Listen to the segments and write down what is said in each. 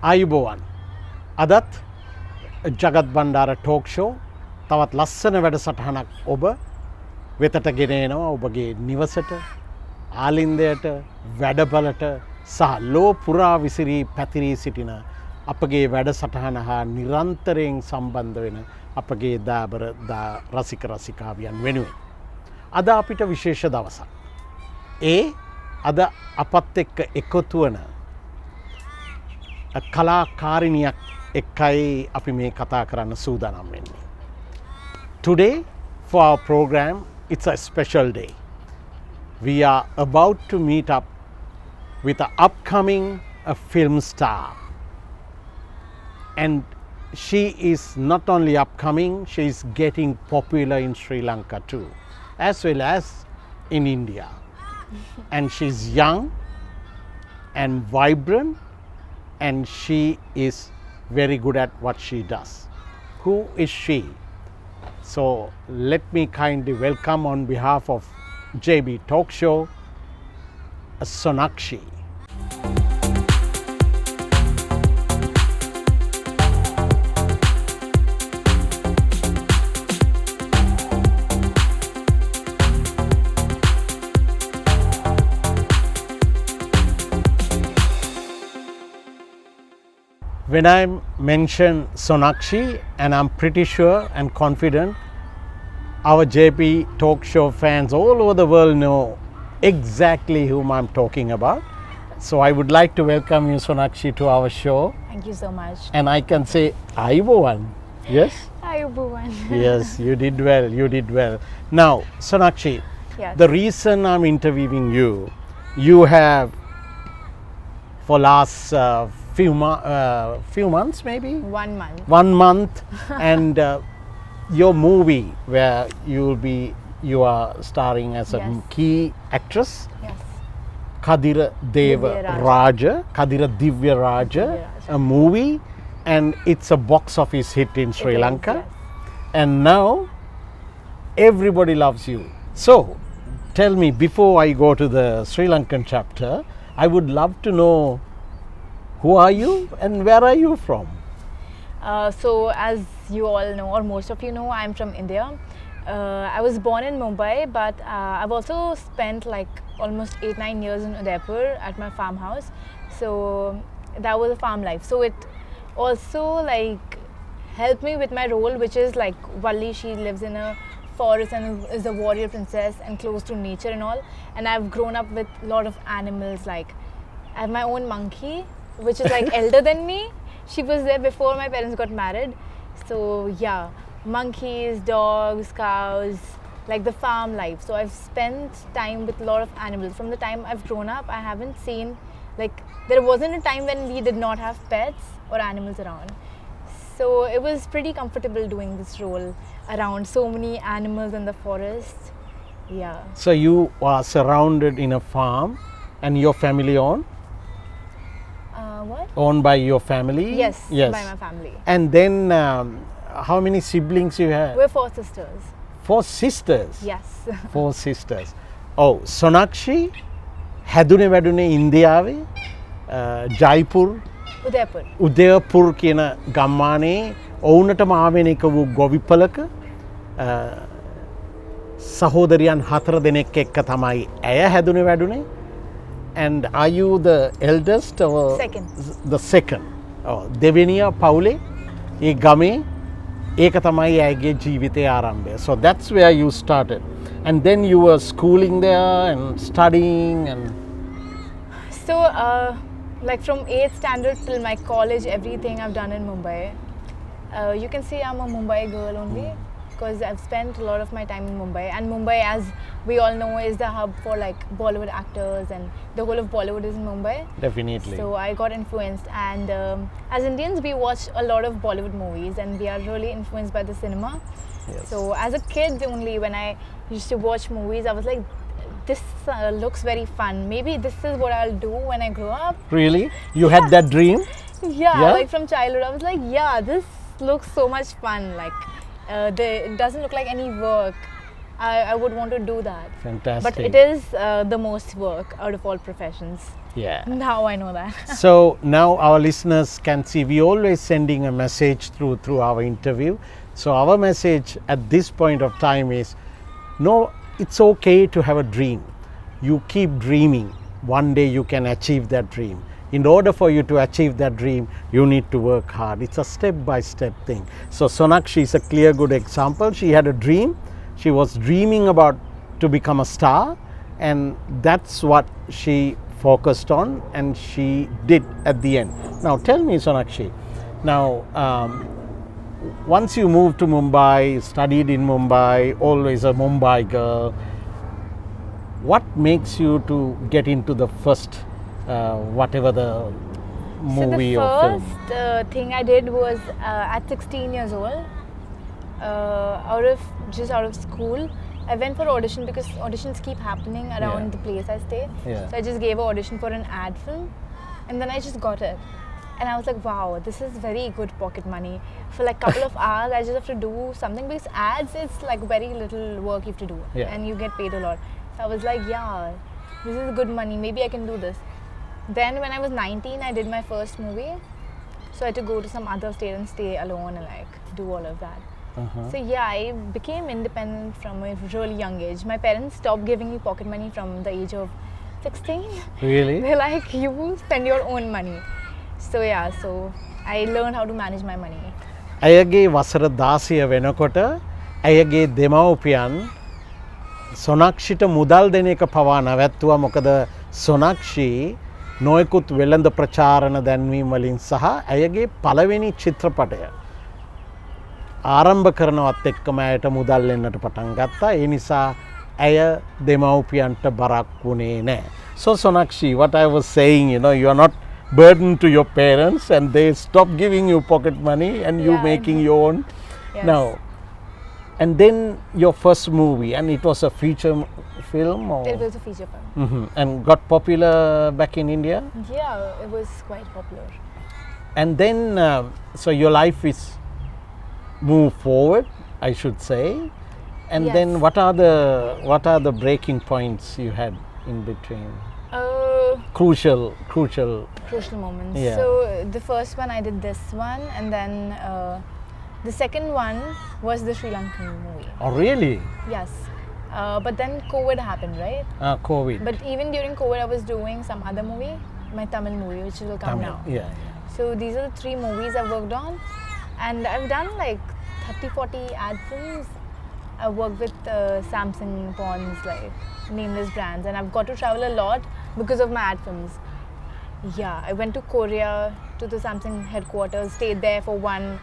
ආයුබෝවන් අදත් Jagath Bandara talk show තවත් ලස්සන වැඩසටහනක් ඔබ වෙතට ගෙන එනවා ඔබගේ නිවසට ආලින්දයට වැඩපළට සහ ලෝ පුරා විසිරී පැතිරී සිටින අපගේ වැඩසටහන හා නිරන්තරයෙන් සම්බන්ධ වෙන අපගේ දාබර රසික රසිකාවියන් වෙනුවෙන් අද අපිට විශේෂ දවසක් ඒ අද අපත් එක්ක එකතු වන කලාකාරිනියක් එක්කයි අපි මේ කතා කරන්න සූදානම් වෙන්නේ. Today for our program it's a special day. We are about to meet up with an upcoming film star. And she is not only upcoming, she is getting popular in Sri Lanka too, as well as in India. And she's young and vibrant and she is very good at what she does. Who is she? So let me kindly welcome on behalf of JB Talk Show, Sonakshi. When I mention Sonakshi, and I'm pretty sure and confident our JP Talk Show fans all over the world know exactly whom I'm talking about. So I would like to welcome you, Sonakshi, to our show. Thank you so much. And I can say Ayubowan. Yes? Ayubowan. Yes, you did well. You did well. Now, Sonakshi, Yes. the reason I'm interviewing you, you have for last few months maybe? 1 month. 1 month and your movie where you are starring as a Yes. key actress, Yes. Kadira Divya Divya Raaja, Kadira Divya Raaja, Divya Raaja. a movie, and it's a box office hit in Sri It is, Lanka. yes. And now everybody loves you. So tell me, before I go to the Sri Lankan chapter, I would love to know who are you and where are you from? So as you all know, or most of you know, I'm from India. I was born in Mumbai, but I've also spent like almost 8-9 years in Udaipur at my farmhouse. So that was a farm life. So it also like helped me with my role, which is like Valli, she lives in a forest and is a warrior princess and close to nature and all. And I've grown up with a lot of animals. Like I have my own monkey, which is like elder than me. She was there before my parents got married. So yeah, monkeys, dogs, cows, like the farm life. So I've spent time with a lot of animals. From the time I've grown up, I haven't seen, like there wasn't a time when we did not have pets or animals around. So it was pretty comfortable doing this role around so many animals in the forest. Yeah. So you are surrounded in a farm and your family What? owned by your family? Yes, by my family. And then how many siblings you have? We're 4 sisters. 4 sisters? Yes. 4 sisters. Oh, Sonakshi හැදුනේ වැඩුනේ ඉන්දියාවේ ජයිපුර් Udaipur. උදයපුර් කියන ගම්මානයේ ඔවුනටම ආවෙනික වූ ගොවිපලක සහෝදරියන් 4 දෙනෙක් එක්ක තමයි ඇය හැදුනේ වැඩුනේ. And are you the eldest or Second. the second? Oh, දෙවෙනියා පවුලේ ඒ ගමේ ඒක තමයි ඇයගේ ජීවිතයේ ආරම්භය. So that's where you started. And then you were schooling there and studying and So, like from 8th standard till my college, everything I've done in Mumbai. You can say I'm a Mumbai girl only because I've spent a lot of my time in Mumbai. And Mumbai, as we all know, is the hub for like Bollywood actors, and the whole of Bollywood is in Mumbai. definitely. So I got influenced, and as Indians, we watch a lot of Bollywood movies, and we are really influenced by the cinema. Yes. So as a kid only, when I used to watch movies, I was like, this looks very fun. Maybe this is what I'll do when I grow up. Really? You had that dream? Yeah, Yeah? like from childhood, I was like, yeah, this looks so much fun. Like, it doesn't look like any work. I would want to do that. Fantastic. But it is the most work out of all professions. Yeah. Now I know that. So now our listeners can see we always sending a message through our interview. So our message at this point of time is, no, it's okay to have a dream. You keep dreaming. One day you can achieve that dream. In order for you to achieve that dream, you need to work hard. It's a step-by-step thing. So Sonakshi is a clear good example. She had a dream. She was dreaming about to become a star, and that's what she focused on, and she did at the end. Now tell me, Sonakshi, now once you moved to Mumbai, studied in Mumbai, always a Mumbai girl, what makes you to get into the first whatever the movie so the or film? first thing I did was at 16 years old, out of school, I went for audition because auditions keep happening around Yeah. the place I stay. Yeah. So I just gave an audition for an ad film, and then I just got it. And I was like, wow, this is very good pocket money. For like couple of hours, I just have to do something, because ads, it's like very little work you have to do, Yeah. and you get paid a lot. So I was like, yeah, this is good money. Maybe I can do this. Then when I was 19, I did my first movie. So I had to go to some other state and stay alone and like do all of that. So yeah, I became independent from a really young age. My parents stopped giving me pocket money from the age of 16. Really? They're like, you spend your own money. So yeah, so I learned how to manage my money. ඇයගේ වසර 16 වෙනකොට ඇයගේ දෙමව්පියන් සොනක්ෂිට මුදල් දෙන එක පවා නැවැත්තුවා. මොකද සොනක්ෂි නොයෙකුත් වෙළඳ ප්‍රචාරණ දැන්වීම් වලින් සහ ඇයගේ පළවෙනි චිත්‍රපටය ආරම්භ කරනවත් එක්කම ඇයට මුදල් එන්නට පටන් ගත්තා. ඒ නිසා ඇය දෙමව්පියන්ට බරක් වුණේ නැහැ. So Sonakshi, what I was saying, you know, you are not burden to your parents and they stop giving you pocket money and you Yeah, I making know. your own. Yes. Now, and then your first movie, and it was a feature film or It was a feature film. and got popular back in India. Yeah, it was quite popular. And then so your life is moved forward, I should say. And then Yes. what are the breaking points you had in between? Crucial Crucial moments. Yeah. So the first one I did this one, and then the second one was the Sri Lankan movie. Oh really? Yes. But then COVID happened, right? COVID. But even during COVID, I was doing some other movie, my Tamil movie, which will come Tamil. now. Yeah. So these are the 3 movies I've worked on, and I've done like 30-40 ad films. I worked with Samsung, Pond's, like nameless brands, and I've got to travel a lot because of my ad films. Yeah, I went to Korea to the Samsung headquarters, stayed there for 1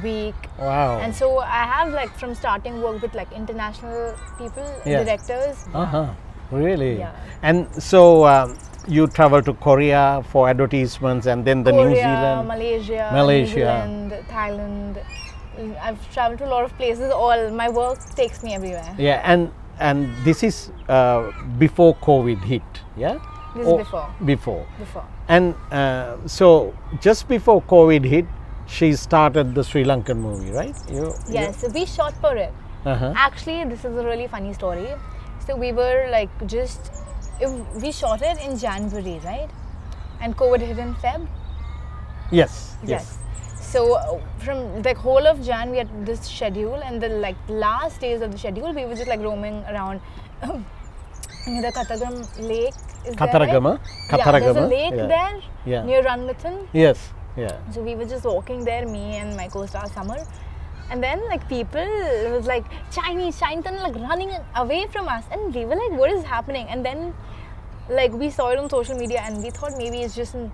week. Wow. And so I have like from starting work with like international people, Yeah. directors. Really? Yeah. And so you traveled to Korea for advertisements, and then the Korea, New Zealand. Malaysia, Malaysia. New Zealand, Thailand. I've traveled to a lot of places. All my work takes me everywhere. Yeah, and this is before COVID hit. Yeah. This is before. Before. Before. And so just before COVID hit, she started the Sri Lankan movie, right? Yes, we shot for it. Uh-huh. Actually, this is a really funny story. So we were like we shot it in January, right? And COVID hit in Feb. Yes. So from the whole of Jan, we had this schedule, and the like last days of the schedule, we were just like roaming around near the Katagam Lake. Is Kataragama. there, right? Yeah, there's a Kataragama. lake Yeah. there Yeah. near Ranmatan. Yes. Yeah. So we were just walking there, me and my co-star Summer, and then like people was like Chinese, like running away from us, and we were like, what is happening? And then like we saw it on social media, and we thought maybe it's just in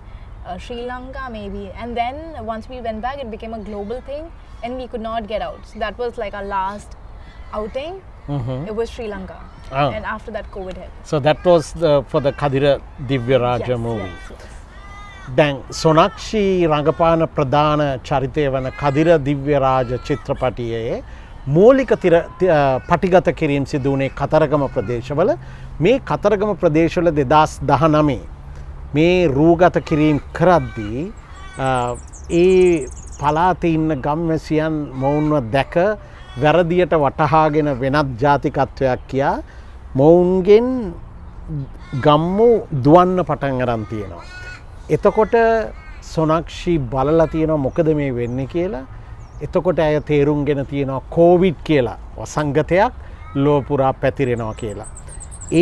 Sri Lanka maybe. And then once we went back, it became a global thing, and we could not get out. So that was like our last outing. It was Sri Lanka, and after that COVID hit. So that was for the Kadira Divya Raaja movie. Yes. දැන් සොනක්ෂි රඟපාන ප්‍රධාන චරිතය වන කදිර දිව්‍ය රාජ චිත්‍රපටියේ මූලික පටිගත කිරීම සිදු වුණේ කතරගම ප්‍රදේශවල. මේ කතරගම ප්‍රදේශවල 2019 මේ රූගත කිරීම කරද්දී ඒ පළාතේ ඉන්න ගම්වැසියන් මොවුන්ව දැක වැරදියට වටහාගෙන වෙනත් ජාතිකත්වයක් කියා මොවුන්ගෙන් ගම්මු දුවන්න පටන් අරන් තියෙනවා. එතකොට සොනක්ෂි බලලා තියෙනවා මොකද මේ වෙන්නේ කියලා. එතකොට ඇය තේරුම්ගෙන තියෙනවා කෝවිඩ් කියලා වසංගතයක් ලෝක පුරා පැතිරෙනවා කියලා.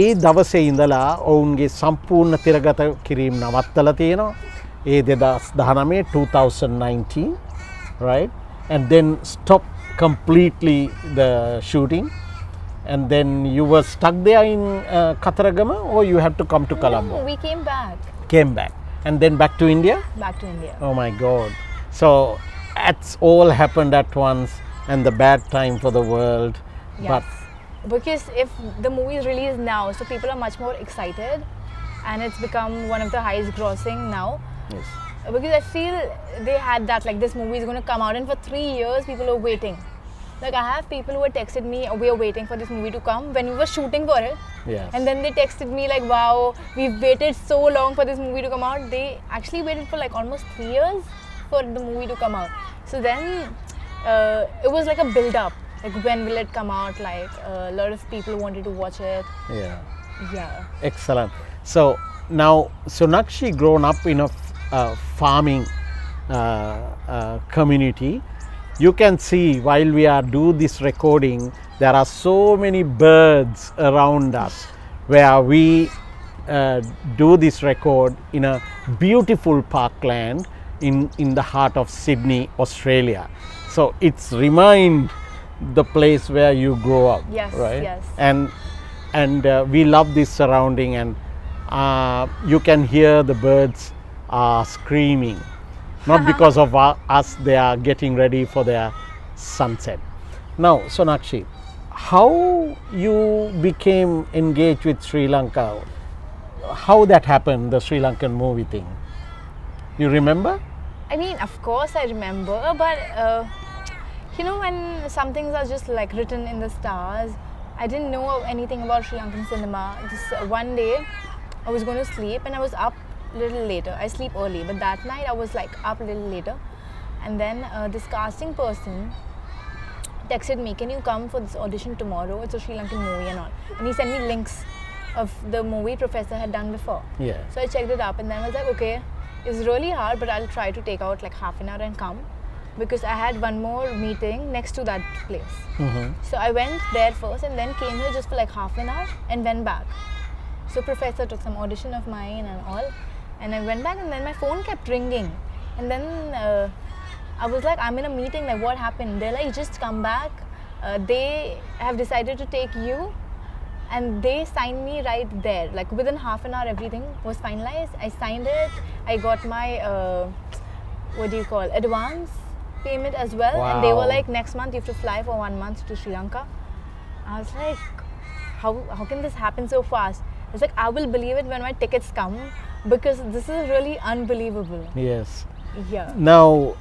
ඒ දවසේ ඉඳලා ඔවුන්ගේ සම්පූර්ණ තිරගත කිරීම නවත්තලා තියෙනවා. ඒ 2019 right, and then stop completely the shooting, and then you were stuck there in Kataragama, or you had to come to Colombo? No, we came back. Came back and then back to India. Back to India. Oh my God! So it's all happened at once, and the bad time for the world. Yes. But because if the movie is released now, so people are much more excited, and it's become one of the highest grossing now. yes, Because I feel they had that, like, this movie is going to come out, and for 3 years people are waiting. Like, I have people who had texted me, oh, we are waiting for this movie to come when we were shooting for it. yes, And then they texted me like, wow, we've waited so long for this movie to come out. They actually waited for like almost 3 years for the movie to come out. So then it was like a build up. Like, when will it come out? Like, a lot of people wanted to watch it. yeah. Yeah. Excellent. So now Sonakshi grown up in a farming community. You can see while we are do this recording, there are so many birds around us where we do this record in a beautiful parkland in the heart of Sydney, Australia. So it's remind the place where you grow up, Yes, right? yes. And we love this surrounding, and you can hear the birds are screaming, not because of us, they are getting ready for their sunset. Now Sonakshi, how you became engaged with Sri Lanka, how that happened, the Sri Lankan movie thing, you remember? I mean, of course I remember, but you know, when some things are just like written in the stars, I didn't know anything about Sri Lankan cinema. Just one day I was going to sleep and I was up a little later. I sleep early, but that night I was like up a little later, and then this casting person texted me, can you come for this audition tomorrow? It's a Sri Lankan movie and all. And he sent me links of the movie Professor had done before. Yeah. So I checked it up, and then I was like, okay, it's really hard, but I'll try to take out like half an hour and come, because I had one more meeting next to that place. So I went there first and then came here just for like half an hour and went back. So Professor took some audition of mine and all, and I went back, and then my phone kept ringing, and then I was like, I'm in a meeting, like, what happened? They're like, just come back, they have decided to take you, and they signed me right there. Like, within half an hour everything was finalized. I signed it, I got my what do you call, advance payment as well. And they were Wow. like, next month you have to fly for 1 month to Sri Lanka. I was like, how can this happen so fast? I was like, I will believe it when my tickets come, because this is really unbelievable. Yes. Yeah. Now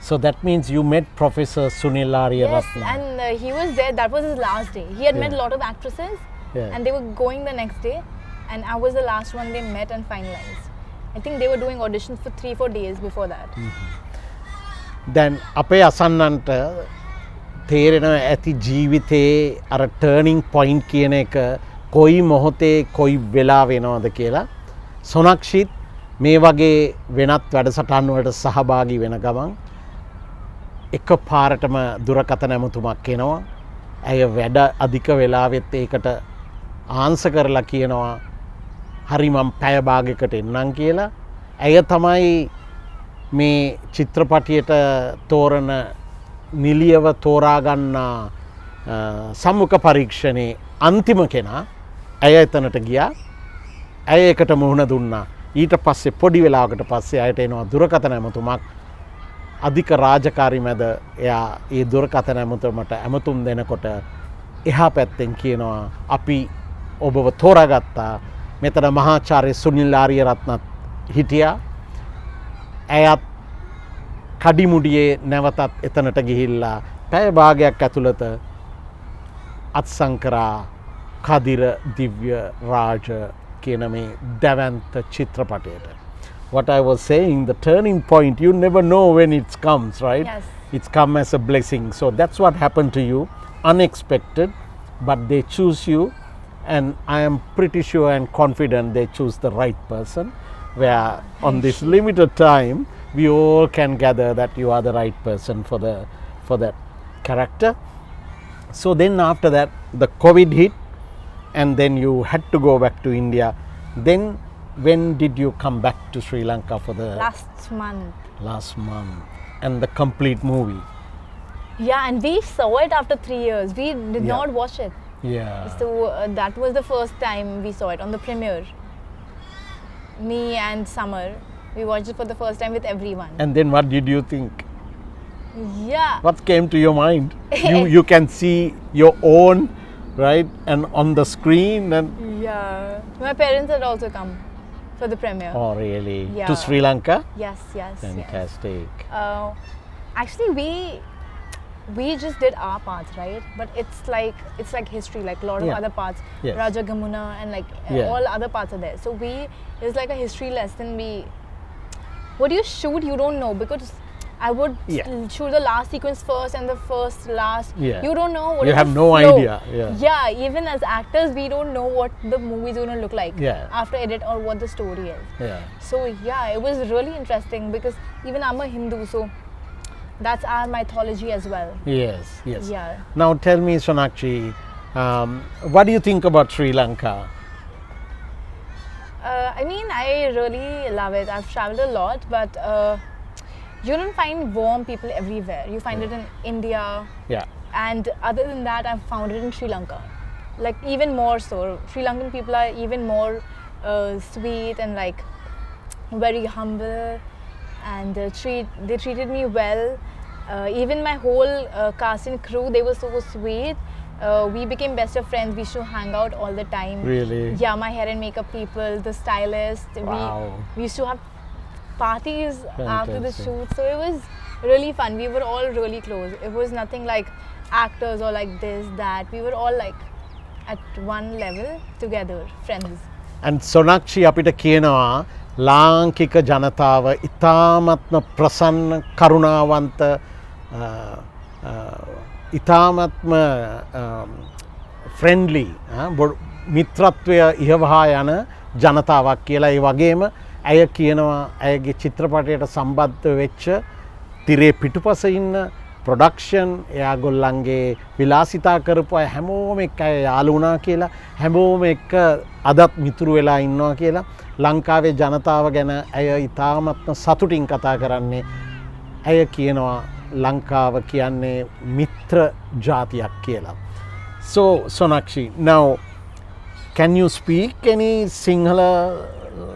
so that means you met Professor Sunil Yes, Ariyaratne. and he was there. That was his last day. He had met a Yeah. lot of actresses, Yeah. and they were going the next day, and I was the last one they met and finalized. I think they were doing auditions for 3-4 days before that. දැන් අපේ අසන්නන්ට තේරෙනවා ඇති ජීවිතේ අර ටර්නිංగ్ point කියන එක කොයි මොහොතේ කොයි වෙලා වෙනවද කියලා. සොනක්ෂිත් මේ වගේ වෙනත් වැඩසටහන් වලට සහභාගී වෙන ගමන් එක පාරටම දුරකථන ඇමතුමක් එනවා. ඇය වැඩ අධික වෙලාවෙත් ඒකට ආන්ස කරලා කියනවා හරි මම පැය භාගයකට එන්නම් කියලා. ඇය තමයි මේ චිත්‍රපටියට තෝරන නිලියව තෝරාගන්නා සම්මුඛ පරීක්ෂණයේ අන්තිම කෙනා. ඇය එතනට ගියා. ඇය එකට මුහුණ දුන්නා. ඊට පස්සේ පොඩි වෙලාවකට පස්සේ අයට එනවා දුරකථන ඇමතුමක්. අධික රාජකාරි මැද එයා ඒ දුරකථන ඇමතුමට ඇමතුම් දෙනකොට එහා පැත්තෙන් කියනවා අපි ඔබව තෝරාගත්තා. මෙතන මහාචාර්ය සුනිල් ආරියරත්නත් හිටියා. ඇයත් කඩිමුඩියේ නැවතත් එතනට ගිහිල්ලා පැය භාගයක් ඇතුළත අත්සංකරා කදිර දිව්‍ය රාජ කියන මේ දැවැන්ත චිත්‍රපටයට. What I was saying, the turning point, you never know when it comes, right? Yes. It's come as a blessing. So that's what happened to you, unexpected, but they choose you and I am pretty sure and confident they choose the right person, where on this limited time we all can gather that you are the right person for that character. So then after that the COVID hit, and then you had to go back to India. Then when did you come back to Sri Lanka for the Last month. last month and the complete movie? Yeah, and we saw it after 3 years. We did Yeah. not watch it. Yeah. So that was the first time we saw it on the premiere. Me and Summer, we watched it for the first time with everyone. And then what did you think? Yeah. What came to your mind? You can see your own, right, and on the screen, and Yeah. My parents had also come for the premiere. oh really? Yeah. To Sri Lanka? Yes, yes. Fantastic. Yes. Actually, we just did our parts, right? But it's like history, like a lot of Yeah. other parts. Yes. Raja Gamuna and like Yeah. all other parts are there. So it's like a history lesson. What you shoot, you don't know, because I would Yeah. shoot the last sequence first and the first last. Yeah. You don't know what You is have the no flow. idea, yeah. Yeah, even as actors, we don't know what the movie is going to look like Yeah. after edit or what the story is. Yeah. So yeah, it was really interesting because even I'm a Hindu, so that's our mythology as well. Yes, yes. Yeah. Now tell me, Sonakshi, what do you think about Sri Lanka? I mean, I really love it. I've traveled a lot, but you don't find warm people everywhere. You find it in India, Yeah. and other than that, I've found it in Sri Lanka. Like even more so, Sri Lankan people are even more sweet and like very humble, and they treated me well. Even my whole cast and crew, they were so sweet. We became best of friends. We used to hang out all the time. Really? Yeah, my hair and makeup people, the stylist. Wow. We used to have parties after the Fantastic. shoot. So it was really fun. We were all really close. It was nothing like actors or like this, that. We were all like at one level together, friends. And Sonakshi අපිට කියනවා ලාංකික ජනතාව ඉතාමත්ම ප්‍රසන්න කරුණාවන්ත ඉතාමත්ම friendly මිත්‍රත්වය ඉහවහා යන ජනතාවක් කියලා. ඒ වගේම ඇය කියනවා ඇයගේ චිත්‍රපටයට සම්බන්ධ වෙච්ච තිරේ පිටුපස ඉන්න ප්‍රොඩක්ෂන් එයාගොල්ලන්ගේ විලාසිතා කරපු අය හැමෝම එක්ක අය යාළු වුණා කියලා, හැමෝම එක්ක අදත් මිතුරු වෙලා ඉන්නවා කියලා. ලංකාවේ ජනතාව ගැන ඇය ඉතාමත්ම සතුටින් කතා කරන්නේ. ඇය කියනවා ලංකාව කියන්නේ මිත්‍ර ජාතියක් කියලා. So Sonakshi, now can you speak any Sinhala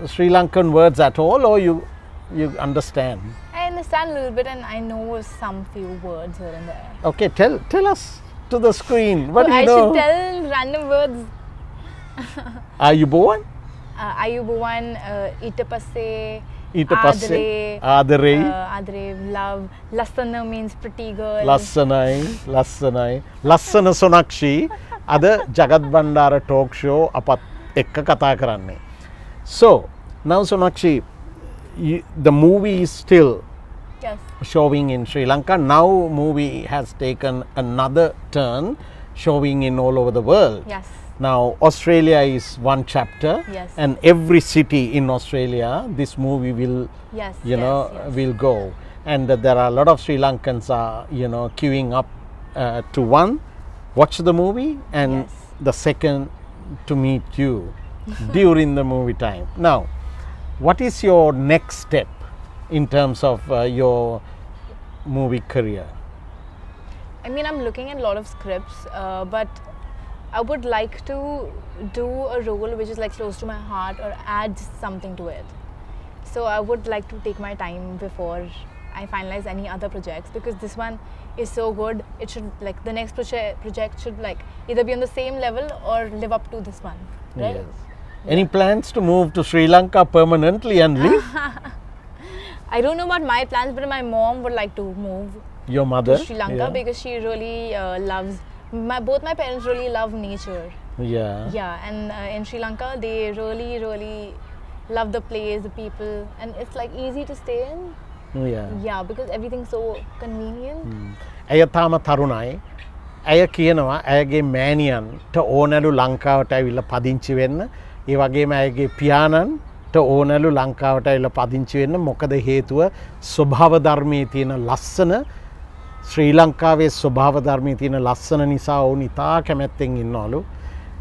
Sri Lankan words at all, or you understand? I understand a little bit and I know some few words here and there. Okay, tell us to the screen. What So do you I know? should tell random words. Are you born? Ayubuwan, Itapasse, ඊට පස්සේ Adre, ආදරෙයි, Adre, love. Lasana means pretty girl. ලස්සනයි ලස්සන සොනක්ෂී අද Jagath Bandara talk show අපත් එක්ක කතා කරන්නේ. So now Sonakshi, the movie is still Yes. showing in Sri Lanka. Now movie has taken another turn, showing in all over the world. Yes. Now Australia is one chapter, Yes. and every city in Australia this movie will Yes. you know will go, and there are a lot of Sri Lankans are queuing up to watch the movie, and Yes. the second to meet you during the movie time. Now what is your next step in terms of your movie career? I mean, I'm looking at a lot of scripts, but I would like to do a role which is like close to my heart or add something to it. So I would like to take my time before I finalize any other projects, because this one is so good. It should like the next project should like either be on the same level or live up to this one. Right? Yes. Any plans to move to Sri Lanka permanently and live? I don't know about my plans, but my mom would like to move Your mother? to Sri Lanka Yeah. because she really loves. Both my parents really love nature. Yeah. Yeah, and in Sri Lanka they really love the place, the people, and it's like easy to stay in. Yeah. Yeah, because everything's so convenient. ඇය තාම තරුණයි. ඇය කියනවා ඇයගේ මෑණියන්ට ඕනැලු ලංකාවට ඇවිල්ලා පදිංචි වෙන්න. ඒ වගේම ඇයගේ පියාණන්ට ඕනැලු ලංකාවට ඇවිල්ලා පදිංචි වෙන්න. මොකද හේතුව ස්වභාව ධර්මයේ තියෙන ලස්සන ශ්‍රී ලංකාවේ ස්වභාව ධර්මයේ තියෙන ලස්සන නිසා ඔවුන් ඉතා කැමැත්තෙන් ඉන්නවලු.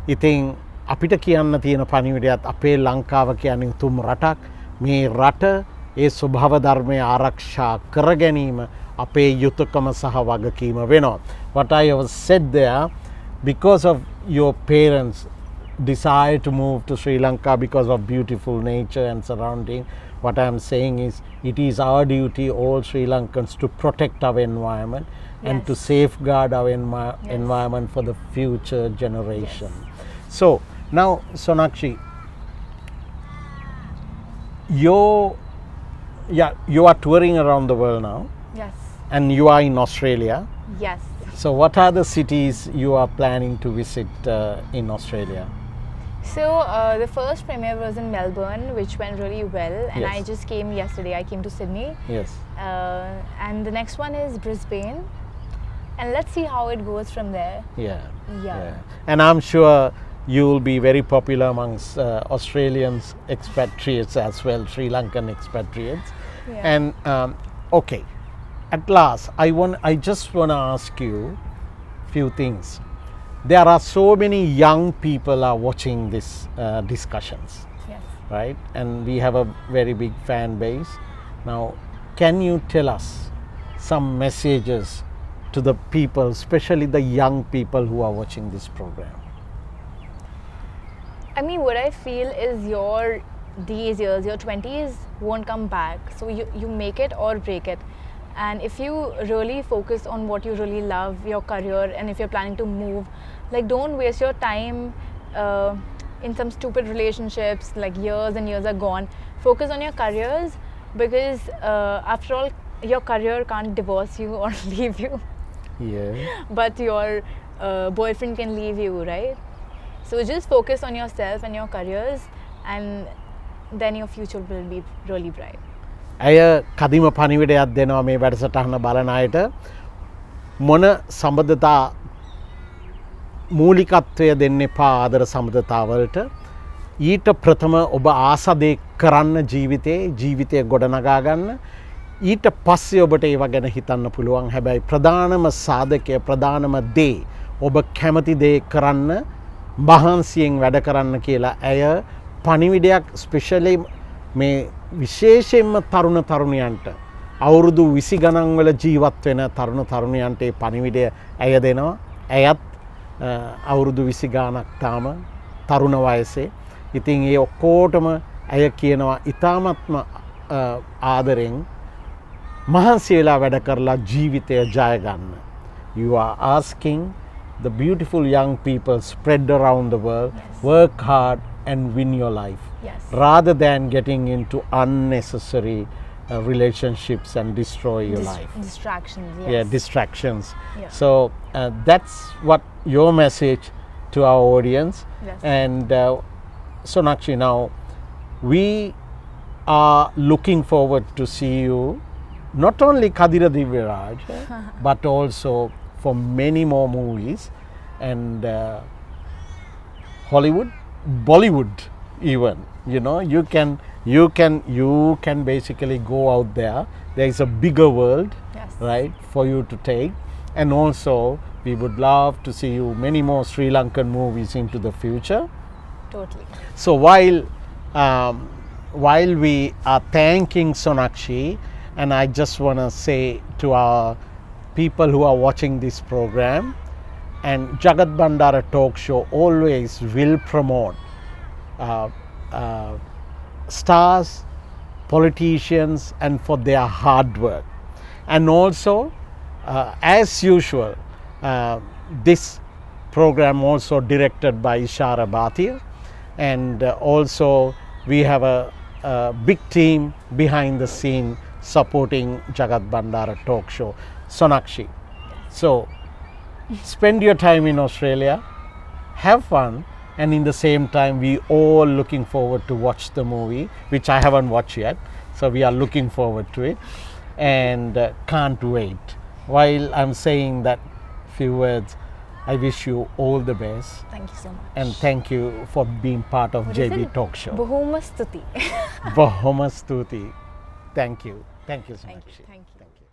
ඉතින් අපිට කියන්න තියෙන පණිවිඩයත් අපේ ලංකාව කියන්නේ උතුම් රටක්. මේ රට ඒ ස්වභාව ධර්මය ආරක්ෂා කර ගැනීම අපේ යුතුයකම සහ වගකීම වෙනවා. What I have said there, because of your parents desire to move to Sri Lanka because of beautiful nature and surrounding, what I am saying is it is our duty, all Sri Lankans, to protect our environment and to safeguard our environment for the future generation. So now Sonakshi, you are touring around the world now. Yes. And you are in Australia. Yes. So what are the cities you are planning to visit in Australia? So the first premiere was in Melbourne, which went really well, and Yes. I just came yesterday. I came to Sydney, Yes. and the next one is Brisbane, and let's see how it goes from there. Yeah. Yeah. And I'm sure you will be very popular amongst Australians expatriates as well, Sri Lankan expatriates. Yeah. And okay, at last I just want to ask you few things. There are so many young people are watching this discussions, Yes. right? And we have a very big fan base. Now, can you tell us some messages to the people, especially the young people who are watching this program? I mean, what I feel is these years, your 20s won't come back. So you make it or break it. And if you really focus on what you really love, your career, and if you're planning to move, like, don't waste your time in some stupid relationships, like years and years are gone. Focus on your careers, because after all, your career can't divorce you or leave you, Yeah. but your boyfriend can leave you, right? So just focus on yourself and your careers, and then your future will be really bright. ඇය කදිම පණිවිඩයක් දෙනවා මේ වැඩසටහන බලන අයට. මොන සම්බන්ධතා මූලිකත්වය දෙන්න එපා ආදර සම්බන්ධතාවලට. ඊට ප්‍රථම ඔබ ආසදේ කරන්න ජීවිතය ගොඩනගා ගන්න. ඊට පස්සේ ඔබට ඒව ගැන හිතන්න පුළුවන්. හැබැයි ප්‍රධානම සාධකය, ප්‍රධානම දේ ඔබ කැමති දේ කරන්න, මහන්සියෙන් වැඩ කරන්න කියලා ඇය පණිවිඩයක් ස්පෙෂලි මේ විශේෂයෙන්ම තරුණ තරුණියන්ට, අවුරුදු 20 ගණන් වල ජීවත් වෙන තරුණ තරුණියන්ට ඒ පණිවිඩය ඇය දෙනවා. ඇයත් අවුරුදු 20 ගානක් තාම තරුණ වයසේ. ඉතින් ඒ ඔක්කොටම ඇය කියනවා ඉතාමත්ම ආදරෙන් මහන්සි වෙලා වැඩ කරලා ජීවිතය ජය ගන්න. You are asking the beautiful young people spread around the world, work hard and win your life. Yes. Rather than getting into unnecessary relationships and destroy your life. Distractions, yes. Yeah, distractions. Yeah. So that's what your message to our audience. Yes. And Sonakshi, now we are looking forward to see you not only Kadira Divya Raaja, but also for many more movies and Hollywood, Bollywood even. You know, you can basically go out there. There is a bigger world, Yes. right, for you to take. And also we would love to see you many more Sri Lankan movies into the future. Totally. So while we are thanking Sonakshi, and I just want to say to our people who are watching this program, and Jagath Bandara Talk Show always will promote stars, politicians, and for their hard work. And also, as usual, this program also directed by Ishara Bhatia, and also we have a big team behind the scene supporting Jagath Bandara Talk Show. Sonakshi, so spend your time in Australia, have fun, and in the same time we all looking forward to watch the movie, which I haven't watched yet, so we are looking forward to it and can't wait. While I'm saying that few words, I wish you all the best. Thank you so much. And thank you for being part of What is JB it? Talk Show. Bahuma Stuti. Bahoma Stuti. Thank you. Thank you so Thank much. you. Thank you. Thank you.